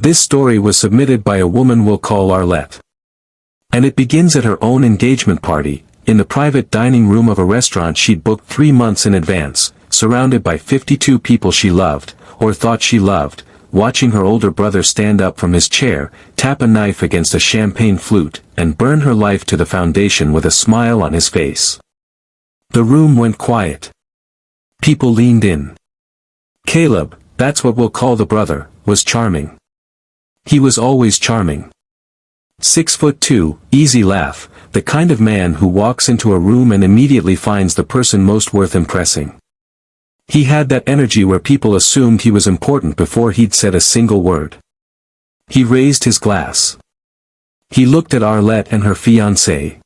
This story was submitted by a woman we'll call Arlette. And it begins at her own engagement party, in the private dining room of a restaurant she'd booked 3 months in advance, surrounded by 52 people she loved, or thought she loved, watching her older brother stand up from his chair, tap a knife against a champagne flute, and burn her life to the foundation with a smile on his face. The room went quiet. People leaned in. Caleb, that's what we'll call the brother, was charming. He was always charming. 6'2", easy laugh, the kind of man who walks into a room and immediately finds the person most worth impressing. He had that energy where people assumed he was important before he'd said a single word. He raised his glass. He looked at Arlette and her fiancé.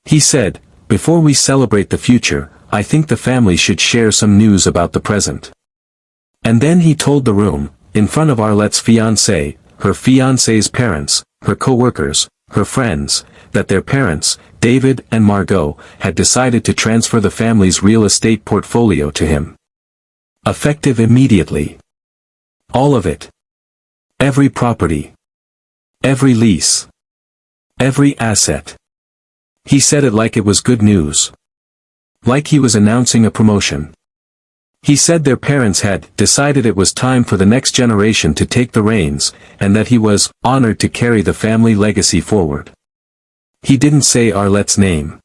He said, "Before we celebrate the future, I think the family should share some news about the present." And then he told the room, in front of Arlette's fiancé, her fiancé's parents, her co-workers, her friends, that their parents, David and Margot, had decided to transfer the family's real estate portfolio to him. Effective immediately. All of it. Every property. Every lease. Every asset. He said it like it was good news. Like he was announcing a promotion. He said their parents had decided it was time for the next generation to take the reins, and that he was honored to carry the family legacy forward. He didn't say Arlette's name.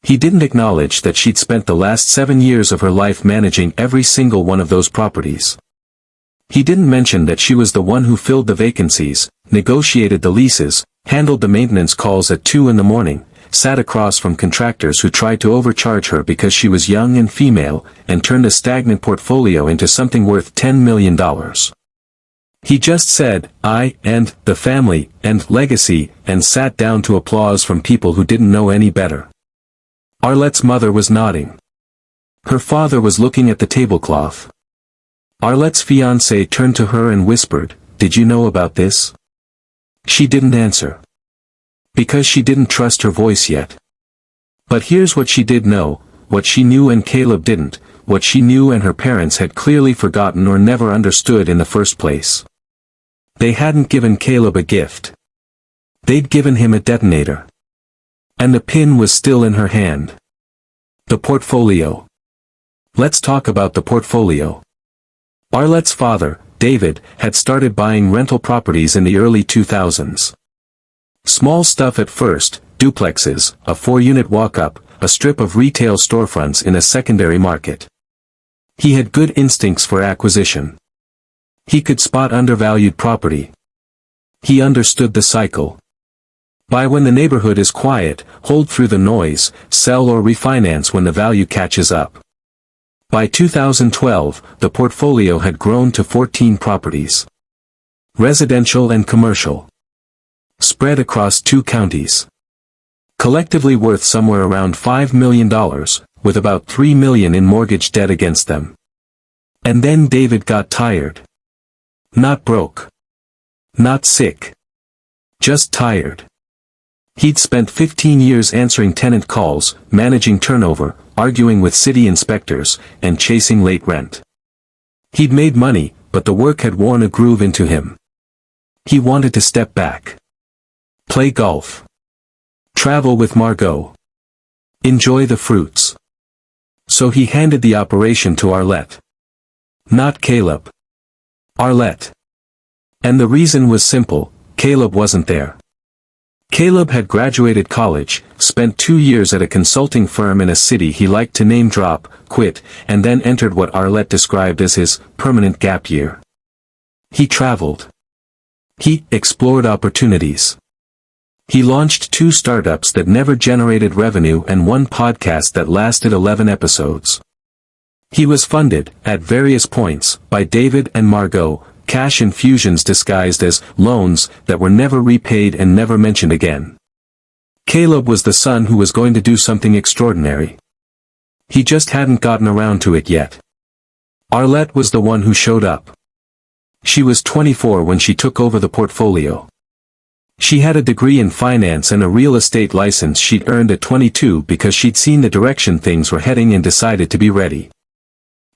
He didn't acknowledge that she'd spent the last 7 years of her life managing every single one of those properties. He didn't mention that she was the one who filled the vacancies, negotiated the leases, handled the maintenance calls at 2 in the morning, sat across from contractors who tried to overcharge her because she was young and female, and turned a stagnant portfolio into something worth $10 million. He just said, "I, and the family, and legacy," and sat down to applause from people who didn't know any better. Arlette's mother was nodding. Her father was looking at the tablecloth. Arlette's fiancé turned to her and whispered, "Did you know about this?" She didn't answer. Because she didn't trust her voice yet. But here's what she did know, what she knew and Caleb didn't, what she knew and her parents had clearly forgotten or never understood in the first place. They hadn't given Caleb a gift. They'd given him a detonator. And the pin was still in her hand. The portfolio. Let's talk about the portfolio. Arlette's father, David, had started buying rental properties in the early 2000s. Small stuff at first, duplexes, a 4-unit walk-up, a strip of retail storefronts in a secondary market. He had good instincts for acquisition. He could spot undervalued property. He understood the cycle. Buy when the neighborhood is quiet, hold through the noise, sell or refinance when the value catches up. By 2012, the portfolio had grown to 14 properties. Residential and commercial. Spread across 2 counties. Collectively worth somewhere around $5 million, with about $3 million in mortgage debt against them. And then David got tired. Not broke. Not sick. Just tired. He'd spent 15 years answering tenant calls, managing turnover, arguing with city inspectors, and chasing late rent. He'd made money, but the work had worn a groove into him. He wanted to step back. Play golf. Travel with Margot. Enjoy the fruits. So he handed the operation to Arlette. Not Caleb. Arlette. And the reason was simple, Caleb wasn't there. Caleb had graduated college, spent 2 years at a consulting firm in a city he liked to name drop, quit, and then entered what Arlette described as his permanent gap year. He traveled. He explored opportunities. He launched 2 startups that never generated revenue and 1 podcast that lasted 11 episodes. He was funded, at various points, by David and Margot, cash infusions disguised as loans that were never repaid and never mentioned again. Caleb was the son who was going to do something extraordinary. He just hadn't gotten around to it yet. Arlette was the one who showed up. She was 24 when she took over the portfolio. She had a degree in finance and a real estate license she'd earned at 22 because she'd seen the direction things were heading and decided to be ready.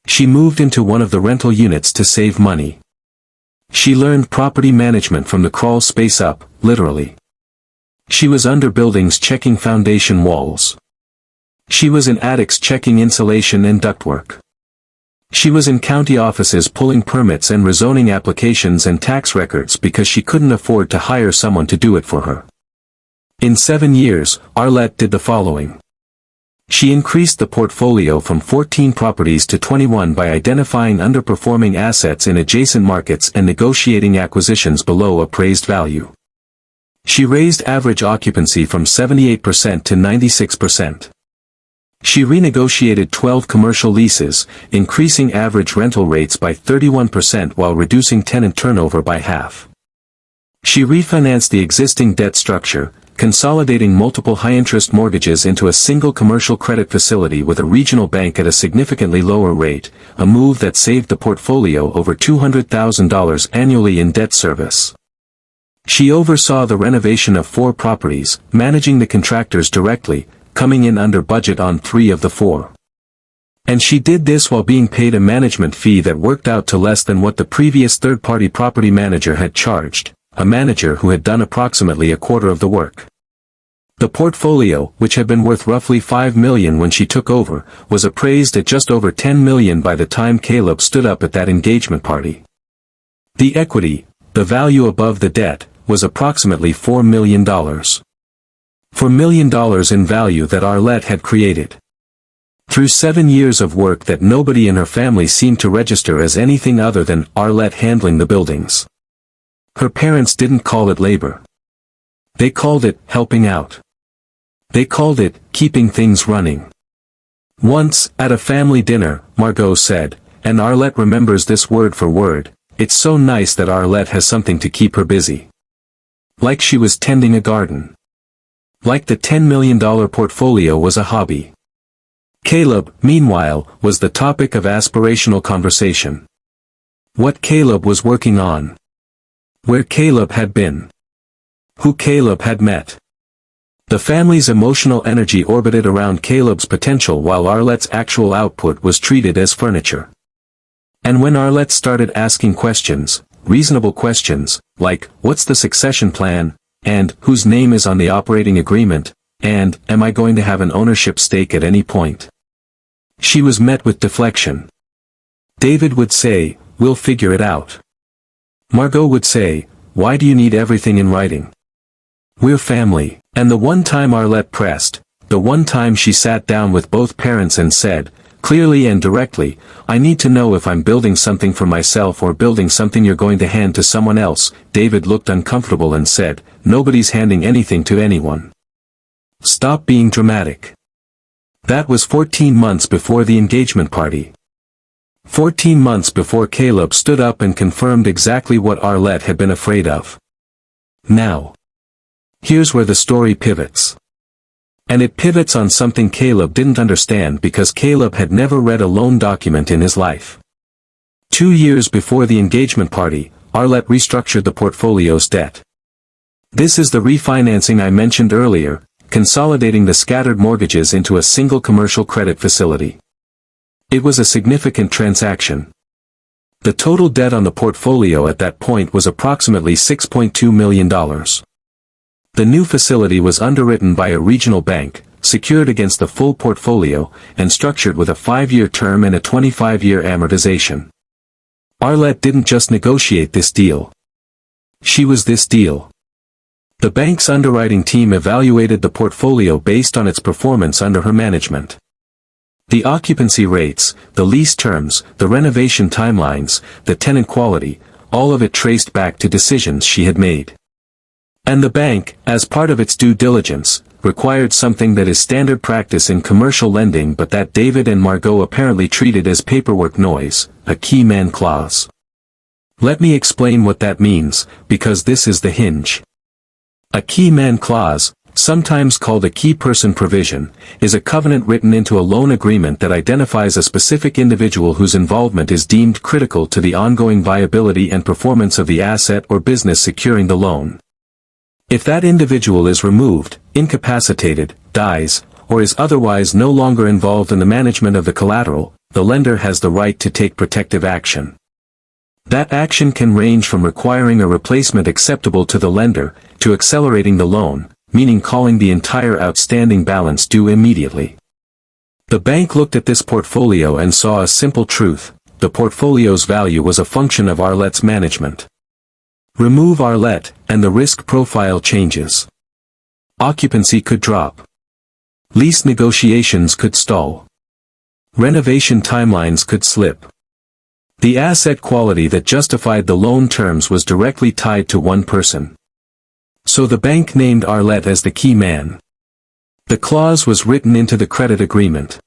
She moved into one of the rental units to save money. She learned property management from the crawl space up, literally. She was under buildings checking foundation walls. She was in attics checking insulation and ductwork. She was in county offices pulling permits and rezoning applications and tax records because she couldn't afford to hire someone to do it for her. In 7 years, Arlette did the following. She increased the portfolio from 14 properties to 21 by identifying underperforming assets in adjacent markets and negotiating acquisitions below appraised value. She raised average occupancy from 78% to 96%. She renegotiated 12 commercial leases, increasing average rental rates by 31% while reducing tenant turnover by half. She refinanced the existing debt structure, consolidating multiple high-interest mortgages into a single commercial credit facility with a regional bank at a significantly lower rate, a move that saved the portfolio over $200,000 annually in debt service. She oversaw the renovation of 4 properties, managing the contractors directly, coming in under budget on 3 of the 4. And she did this while being paid a management fee that worked out to less than what the previous third-party property manager had charged, a manager who had done approximately a quarter of the work. The portfolio, which had been worth roughly $5 million when she took over, was appraised at just over $10 million by the time Caleb stood up at that engagement party. The equity, the value above the debt, was approximately $4 million. $4 million in value that Arlette had created. Through 7 years of work that nobody in her family seemed to register as anything other than Arlette handling the buildings. Her parents didn't call it labor. They called it helping out. They called it keeping things running. Once, at a family dinner, Margot said, and Arlette remembers this word for word, "It's so nice that Arlette has something to keep her busy." Like she was tending a garden. Like the $10 million portfolio was a hobby. Caleb, meanwhile, was the topic of aspirational conversation. What Caleb was working on. Where Caleb had been. Who Caleb had met. The family's emotional energy orbited around Caleb's potential while Arlette's actual output was treated as furniture. And when Arlette started asking questions, reasonable questions, like, what's the succession plan? And, whose name is on the operating agreement? And, am I going to have an ownership stake at any point? She was met with deflection. David would say, we'll figure it out. Margot would say, why do you need everything in writing? We're family. And the one time Arlette pressed, the one time she sat down with both parents and said, clearly and directly, I need to know if I'm building something for myself or building something you're going to hand to someone else. David looked uncomfortable and said, nobody's handing anything to anyone. Stop being dramatic. That was 14 months before the engagement party. 14 months before Caleb stood up and confirmed exactly what Arlette had been afraid of. Now. Here's where the story pivots. And it pivots on something Caleb didn't understand because Caleb had never read a loan document in his life. 2 years before the engagement party, Arlette restructured the portfolio's debt. This is the refinancing I mentioned earlier, consolidating the scattered mortgages into a single commercial credit facility. It was a significant transaction. The total debt on the portfolio at that point was approximately $6.2 million. The new facility was underwritten by a regional bank, secured against the full portfolio, and structured with a 5-year term and a 25-year amortization. Arlette didn't just negotiate this deal. She was this deal. The bank's underwriting team evaluated the portfolio based on its performance under her management. The occupancy rates, the lease terms, the renovation timelines, the tenant quality, all of it traced back to decisions she had made. And the bank, as part of its due diligence, required something that is standard practice in commercial lending but that David and Margot apparently treated as paperwork noise, a key man clause. Let me explain what that means, because this is the hinge. A key man clause, sometimes called a key person provision, is a covenant written into a loan agreement that identifies a specific individual whose involvement is deemed critical to the ongoing viability and performance of the asset or business securing the loan. If that individual is removed, incapacitated, dies, or is otherwise no longer involved in the management of the collateral, the lender has the right to take protective action. That action can range from requiring a replacement acceptable to the lender, to accelerating the loan, meaning calling the entire outstanding balance due immediately. The bank looked at this portfolio and saw a simple truth: the portfolio's value was a function of Arlette's management. Remove Arlette, and the risk profile changes. Occupancy could drop. Lease negotiations could stall. Renovation timelines could slip. The asset quality that justified the loan terms was directly tied to one person. So the bank named Arlette as the key man. The clause was written into the credit agreement.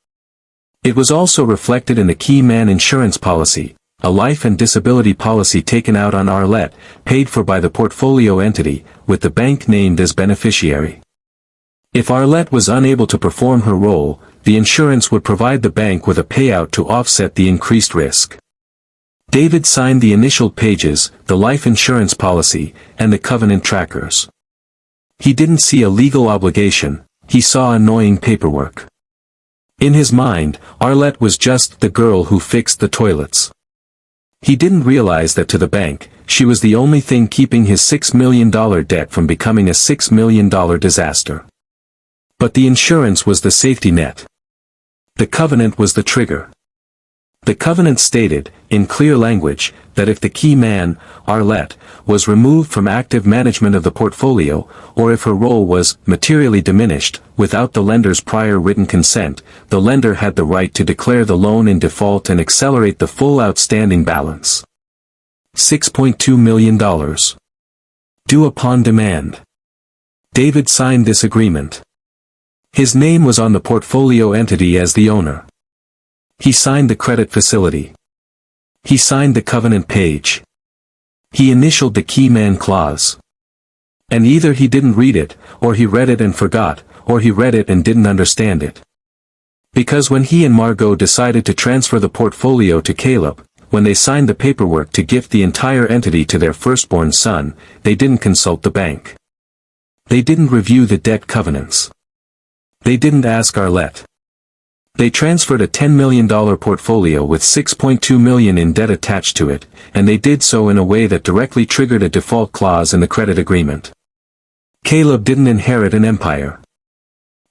It was also reflected in the key man insurance policy, a life and disability policy taken out on Arlette, paid for by the portfolio entity, with the bank named as beneficiary. If Arlette was unable to perform her role, the insurance would provide the bank with a payout to offset the increased risk. David signed the initial pages, the life insurance policy, and the covenant trackers. He didn't see a legal obligation, he saw annoying paperwork. In his mind, Arlette was just the girl who fixed the toilets. He didn't realize that to the bank, she was the only thing keeping his $6 million debt from becoming a $6 million disaster. But the insurance was the safety net. The covenant was the trigger. The covenant stated, in clear language, that if the key man, Arlette, was removed from active management of the portfolio, or if her role was materially diminished, without the lender's prior written consent, the lender had the right to declare the loan in default and accelerate the full outstanding balance. $6.2 million. Due upon demand. David signed this agreement. His name was on the portfolio entity as the owner. He signed the credit facility. He signed the covenant page. He initialed the key man clause. And either he didn't read it, or he read it and forgot, or he read it and didn't understand it. Because when he and Margot decided to transfer the portfolio to Caleb, when they signed the paperwork to gift the entire entity to their firstborn son, they didn't consult the bank. They didn't review the debt covenants. They didn't ask Arlette. They transferred a $10 million portfolio with $6.2 million in debt attached to it, and they did so in a way that directly triggered a default clause in the credit agreement. Caleb didn't inherit an empire.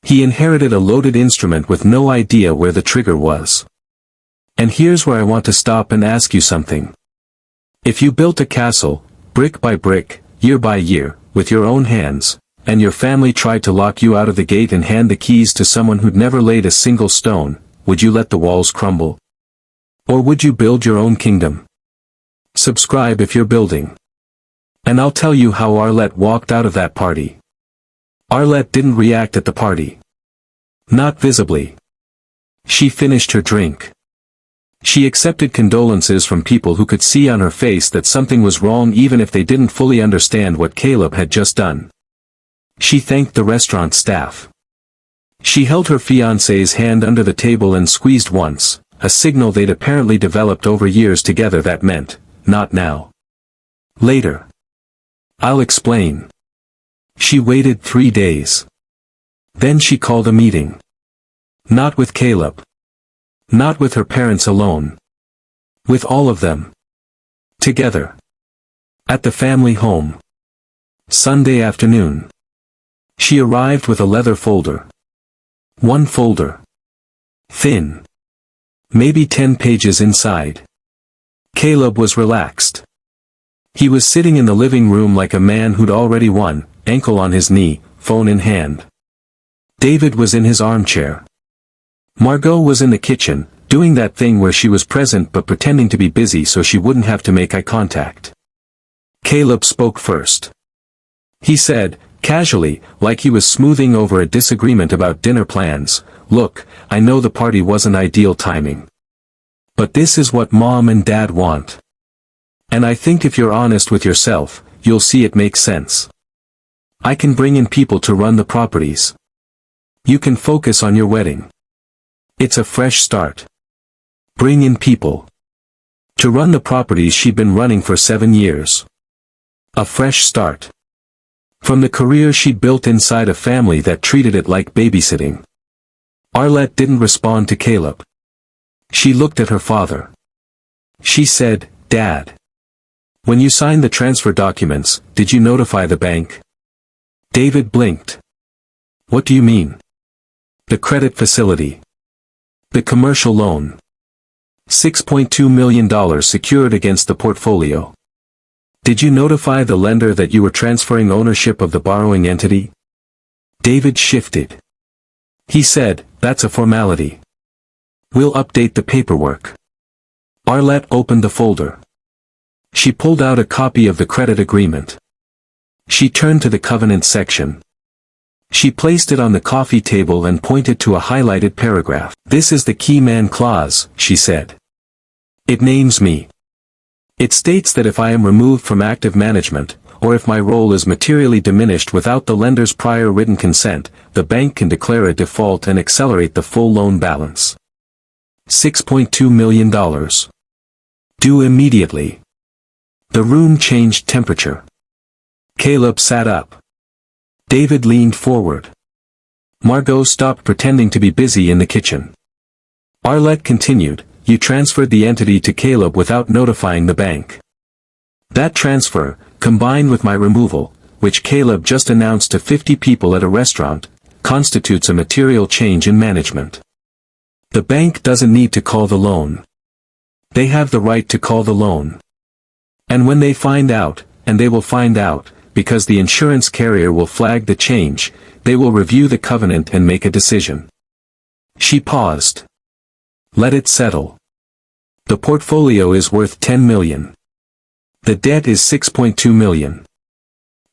He inherited a loaded instrument with no idea where the trigger was. And here's where I want to stop and ask you something. If you built a castle, brick by brick, year by year, with your own hands, and your family tried to lock you out of the gate and hand the keys to someone who'd never laid a single stone, would you let the walls crumble? Or would you build your own kingdom? Subscribe if you're building. And I'll tell you how Arlette walked out of that party. Arlette didn't react at the party. Not visibly. She finished her drink. She accepted condolences from people who could see on her face that something was wrong even if they didn't fully understand what Caleb had just done. She thanked the restaurant staff. She held her fiancé's hand under the table and squeezed once, a signal they'd apparently developed over years together that meant, not now. Later. I'll explain. She waited 3 days. Then she called a meeting. Not with Caleb. Not with her parents alone. With all of them. Together. At the family home. Sunday afternoon. She arrived with a leather folder. One folder. Thin. Maybe 10 pages inside. Caleb was relaxed. He was sitting in the living room like a man who'd already won, ankle on his knee, phone in hand. David was in his armchair. Margot was in the kitchen, doing that thing where she was present but pretending to be busy so she wouldn't have to make eye contact. Caleb spoke first. He said, casually, like he was smoothing over a disagreement about dinner plans, "Look, I know the party wasn't ideal timing. But this is what Mom and Dad want. And I think if you're honest with yourself, you'll see it makes sense. I can bring in people to run the properties. You can focus on your wedding. It's a fresh start. Bring in people. To run the properties she'd been running for 7 years. A fresh start. From the career she'd built inside a family that treated it like babysitting." Arlette didn't respond to Caleb. She looked at her father. She said, "Dad. When you signed the transfer documents, did you notify the bank? David blinked. What do you mean? The credit facility. The commercial loan. $6.2 million secured against the portfolio. Did you notify the lender that you were transferring ownership of the borrowing entity? David shifted. He said, that's a formality. We'll update the paperwork. Arlette opened the folder. She pulled out a copy of the credit agreement. She turned to the covenant section. She placed it on the coffee table and pointed to a highlighted paragraph. This is the key man clause, she said. It names me. It states that if I am removed from active management, or if my role is materially diminished without the lender's prior written consent, the bank can declare a default and accelerate the full loan balance. $6.2 million. Due immediately. The room changed temperature. Caleb sat up. David leaned forward. Margot stopped pretending to be busy in the kitchen. Arlette continued, you transferred the entity to Caleb without notifying the bank. That transfer, combined with my removal, which Caleb just announced to 50 people at a restaurant, constitutes a material change in management. The bank doesn't need to call the loan. They have the right to call the loan. And when they find out, and they will find out, because the insurance carrier will flag the change, they will review the covenant and make a decision. She paused. Let it settle. The portfolio is worth $10 million. The debt is $6.2 million.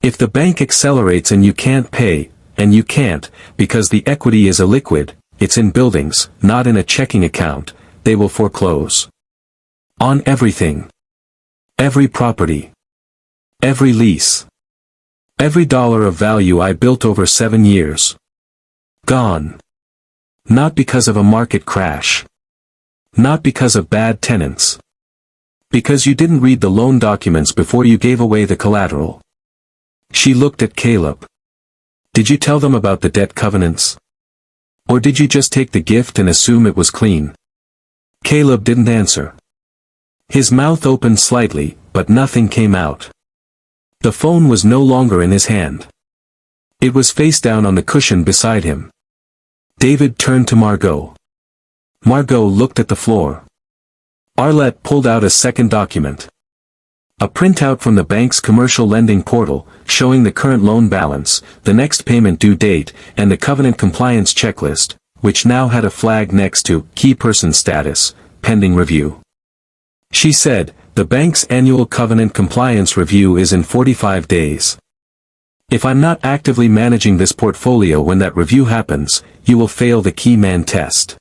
If the bank accelerates and you can't pay, and you can't, because the equity is illiquid, it's in buildings, not in a checking account, they will foreclose. On everything. Every property. Every lease. Every dollar of value I built over 7 years. Gone. Not because of a market crash. Not because of bad tenants. Because you didn't read the loan documents before you gave away the collateral. She looked at Caleb. Did you tell them about the debt covenants? Or did you just take the gift and assume it was clean? Caleb didn't answer. His mouth opened slightly, but nothing came out. The phone was no longer in his hand. It was face down on the cushion beside him. David turned to Margot. Margot looked at the floor. Arlette pulled out a second document. A printout from the bank's commercial lending portal, showing the current loan balance, the next payment due date, and the covenant compliance checklist, which now had a flag next to key person status, pending review. She said, the bank's annual covenant compliance review is in 45 days. If I'm not actively managing this portfolio when that review happens, you will fail the key man test.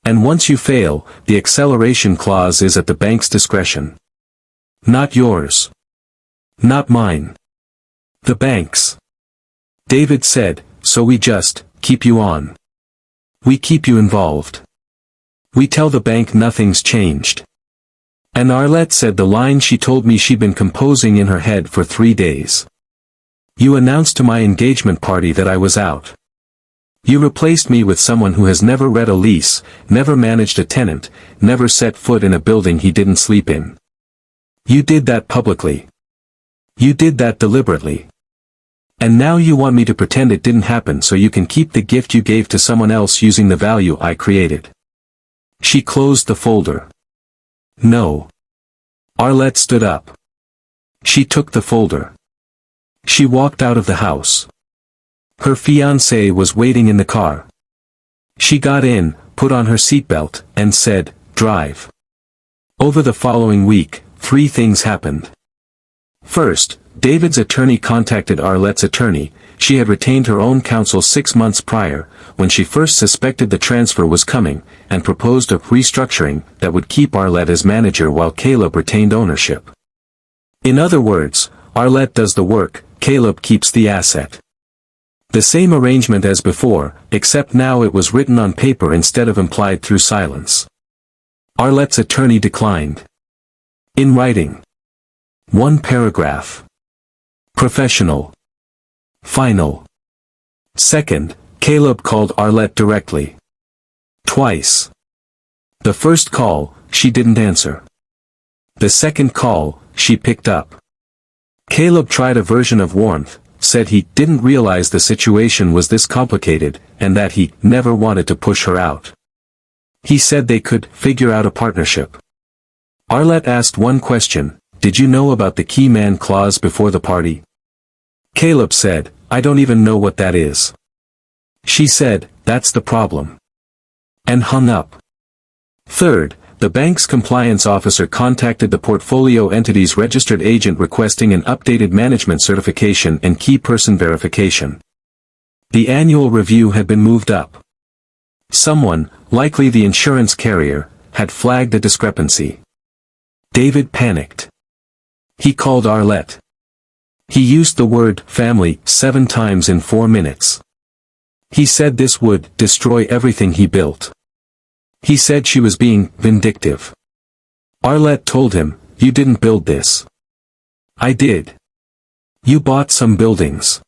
And once you fail, the acceleration clause is at the bank's discretion. Not yours. Not mine. The bank's. David said, so we just keep you on. We keep you involved. We tell the bank nothing's changed. And Arlette said the line she told me she'd been composing in her head for 3 days. You announced to my engagement party that I was out. You replaced me with someone who has never read a lease, never managed a tenant, never set foot in a building he didn't sleep in. You did that publicly. You did that deliberately. And now you want me to pretend it didn't happen so you can keep the gift you gave to someone else using the value I created. She closed the folder. No. Arlette stood up. She took the folder. She walked out of the house. Her fiancé was waiting in the car. She got in, put on her seatbelt, and said, drive. Over the following week, 3 things happened. First, David's attorney contacted Arlette's attorney. She had retained her own counsel 6 months prior, when she first suspected the transfer was coming, and proposed a restructuring that would keep Arlette as manager while Caleb retained ownership. In other words, Arlette does the work, Caleb keeps the asset. The same arrangement as before, except now it was written on paper instead of implied through silence. Arlette's attorney declined. In writing. 1 paragraph. Professional. Final. Second, Caleb called Arlette directly. Twice. The first call, she didn't answer. The second call, she picked up. Caleb tried a version of warmth, said he didn't realize the situation was this complicated, and that he never wanted to push her out. He said they could figure out a partnership. Arlette asked one question, "Did you know about the key man clause before the party?" Caleb said, "I don't even know what that is." She said, "That's the problem." And hung up. Third, the bank's compliance officer contacted the portfolio entity's registered agent requesting an updated management certification and key person verification. The annual review had been moved up. Someone, likely the insurance carrier, had flagged a discrepancy. David panicked. He called Arlette. He used the word family 7 times in 4 minutes. He said this would destroy everything he built. He said she was being vindictive. Arlette told him, "You didn't build this. I did. You bought some buildings.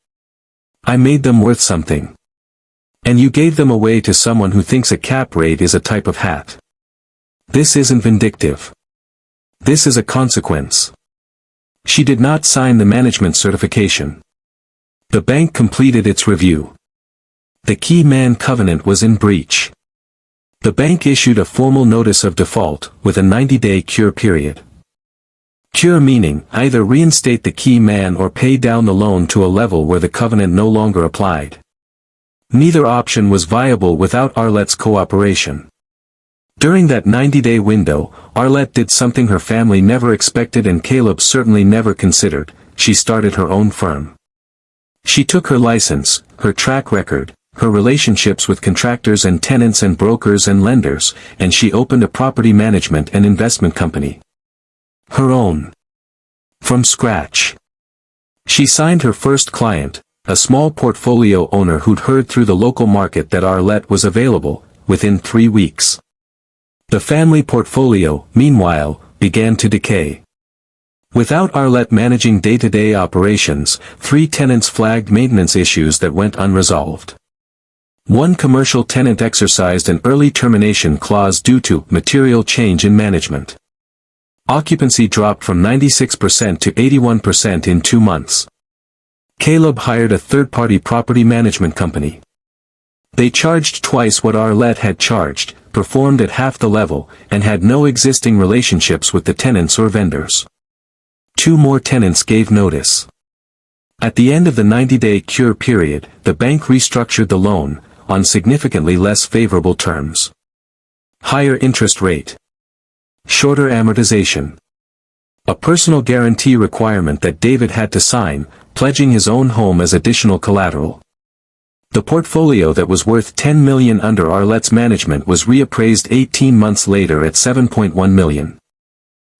I made them worth something. And you gave them away to someone who thinks a cap rate is a type of hat. This isn't vindictive. This is a consequence." She did not sign the management certification. The bank completed its review. The key man covenant was in breach. The bank issued a formal notice of default, with a 90-day cure period. Cure meaning, either reinstate the key man or pay down the loan to a level where the covenant no longer applied. Neither option was viable without Arlette's cooperation. During that 90-day window, Arlette did something her family never expected and Caleb certainly never considered. She started her own firm. She took her license, her track record, her relationships with contractors and tenants and brokers and lenders, and she opened a property management and investment company. Her own. From scratch. She signed her first client, a small portfolio owner who'd heard through the local market that Arlette was available, within 3 weeks. The family portfolio, meanwhile, began to decay. Without Arlette managing day-to-day operations, 3 tenants flagged maintenance issues that went unresolved. One commercial tenant exercised an early termination clause due to material change in management. Occupancy dropped from 96% to 81% in 2 months. Caleb hired a third-party property management company. They charged twice what Arlette had charged, performed at half the level, and had no existing relationships with the tenants or vendors. 2 more tenants gave notice. At the end of the 90-day cure period, the bank restructured the loan, on significantly less favorable terms. Higher interest rate. Shorter amortization. A personal guarantee requirement that David had to sign, pledging his own home as additional collateral. The portfolio that was worth $10 million under Arlette's management was reappraised 18 months later at $7.1 million.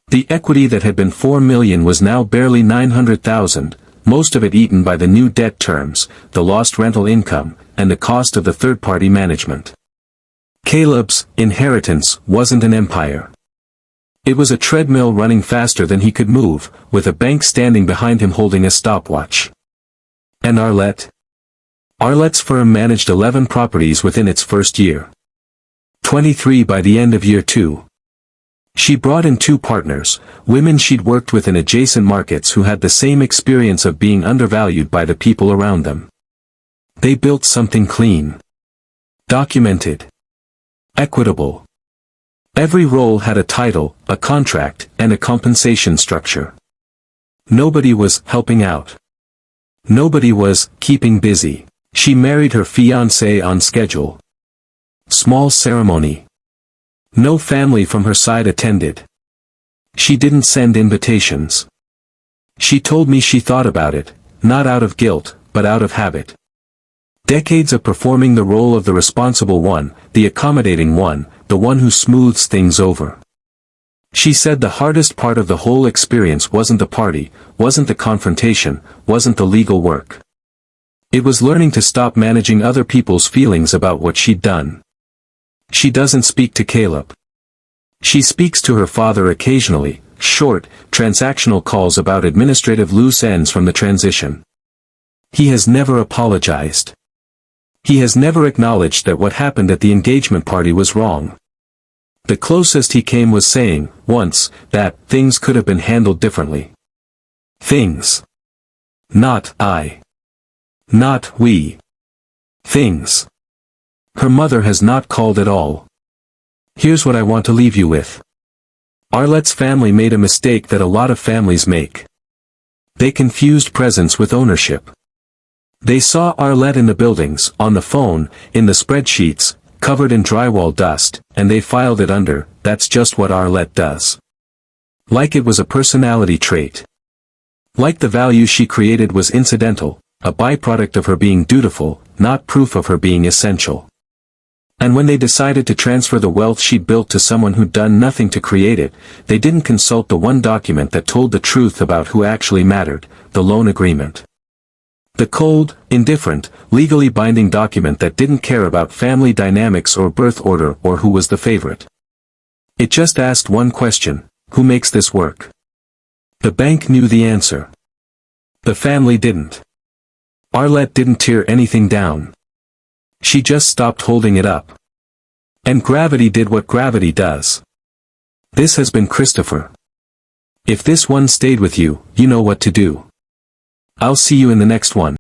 The equity that had been $4 million was now barely $900,000, most of it eaten by the new debt terms, the lost rental income, and the cost of the third-party management. Caleb's inheritance wasn't an empire. It was a treadmill running faster than he could move, with a bank standing behind him holding a stopwatch. And Arlette? Arlette's firm managed 11 properties within its first year. 23 by the end of year 2. She brought in 2 partners, women she'd worked with in adjacent markets who had the same experience of being undervalued by the people around them. They built something clean. Documented. Equitable. Every role had a title, a contract, and a compensation structure. Nobody was helping out. Nobody was keeping busy. She married her fiancé on schedule. Small ceremony. No family from her side attended. She didn't send invitations. She told me she thought about it, not out of guilt, but out of habit. Decades of performing the role of the responsible one, the accommodating one, the one who smooths things over. She said the hardest part of the whole experience wasn't the party, wasn't the confrontation, wasn't the legal work. It was learning to stop managing other people's feelings about what she'd done. She doesn't speak to Caleb. She speaks to her father occasionally, short, transactional calls about administrative loose ends from the transition. He has never apologized. He has never acknowledged that what happened at the engagement party was wrong. The closest he came was saying, once, that things could have been handled differently. Things. Not I. Not we. Things. Her mother has not called at all. Here's what I want to leave you with. Arlette's family made a mistake that a lot of families make. They confused presence with ownership. They saw Arlette in the buildings, on the phone, in the spreadsheets, covered in drywall dust, and they filed it under, that's just what Arlette does. Like it was a personality trait. Like the value she created was incidental, a byproduct of her being dutiful, not proof of her being essential. And when they decided to transfer the wealth she'd built to someone who'd done nothing to create it, they didn't consult the one document that told the truth about who actually mattered, the loan agreement. The cold, indifferent, legally binding document that didn't care about family dynamics or birth order or who was the favorite. It just asked one question: who makes this work? The bank knew the answer. The family didn't. Arlette didn't tear anything down. She just stopped holding it up. And gravity did what gravity does. This has been Christopher. If this one stayed with you, you know what to do. I'll see you in the next one.